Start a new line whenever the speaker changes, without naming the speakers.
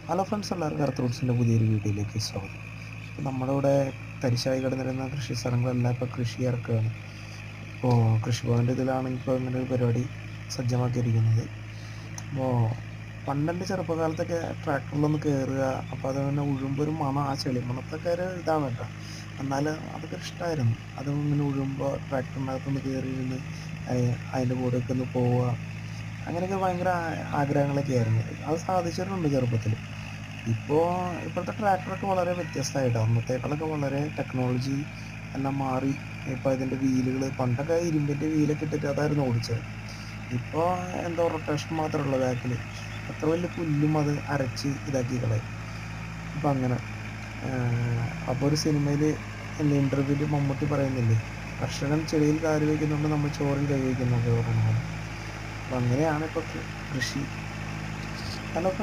Hello friends, എല്ലാവർക്കും earth റൂട്ട്സിൻ്റെ പുതിയൊരു വീഡിയോയിലേക്ക് സ്വാഗതം. ഇപ്പോൾ നമ്മുടെ ഇവിടെ തരിശായി കിടന്നിരുന്ന കൃഷി സ്ഥലങ്ങളെല്ലാം ഇപ്പോൾ കൃഷി ഇറക്കുകയാണ്. ഇപ്പോൾ കൃഷിഭവൻ്റെ ഇതിലാണ് ഇപ്പോൾ ഇങ്ങനെ ഒരു പരിപാടി സജ്ജമാക്കിയിരിക്കുന്നത്. അപ്പോൾ പണ്ടെൻ്റെ ചെറുപ്പകാലത്തൊക്കെ ട്രാക്ടറിലൊന്ന് കയറുക, അപ്പോൾ അത് തന്നെ ഉഴുമ്പോൾ ഒരു മണം, ആ ചെളിമണത്തൊക്കെ ഒരു ഇതാണ് കേട്ടോ. എന്നാൽ അതൊക്കെ ഇഷ്ടമായിരുന്നു. അത് ഇങ്ങനെ ഉഴുമ്പോൾ ട്രാക്ടറിനകത്തൊന്ന് കയറി ഇരുന്ന് അതിൻ്റെ കൂടെയൊക്കെ ഒന്ന് പോവുക, അങ്ങനെയൊക്കെ ഭയങ്കര ആഗ്രഹങ്ങളൊക്കെ ആയിരുന്നു. അത് സാധിച്ചിട്ടുണ്ട് ചെറുപ്പത്തിൽ. ഇപ്പോഴത്തെ ട്രാക്ടറൊക്കെ വളരെ വ്യത്യസ്തമായിട്ടാണ്. അന്നത്തേക്കാളൊക്കെ വളരെ ടെക്നോളജി എല്ലാം മാറി. ഇപ്പോൾ ഇതിൻ്റെ വീലുകൾ, പണ്ടൊക്കെ ഇരുമ്പിൻ്റെ വീലൊക്കെ ഇട്ടിട്ട് അതായിരുന്നു ഓടിച്ചത്. ഇപ്പോൾ എന്തോ റൊട്ടേഷൻ മാത്രമുള്ള ബാക്കിൽ അത്ര വലിയ പുല്ലും അത് അരച്ച് ഇതാക്കി കളയും. ഇപ്പം അങ്ങനെ അപ്പോൾ ഒരു സിനിമയിൽ ഇൻ്റർവ്യൂവിൽ മമ്മൂട്ടി പറയുന്നില്ലേ, കർഷകൻ ചെടിയിൽ കാല് വയ്ക്കുന്നുണ്ട്, നമ്മൾ ചോറിൽ കൈ വയ്ക്കുന്നൊക്കെ പറയുന്നത്. അപ്പോൾ അങ്ങനെയാണ് ഇപ്പോൾ കൃഷി. ഹലോ.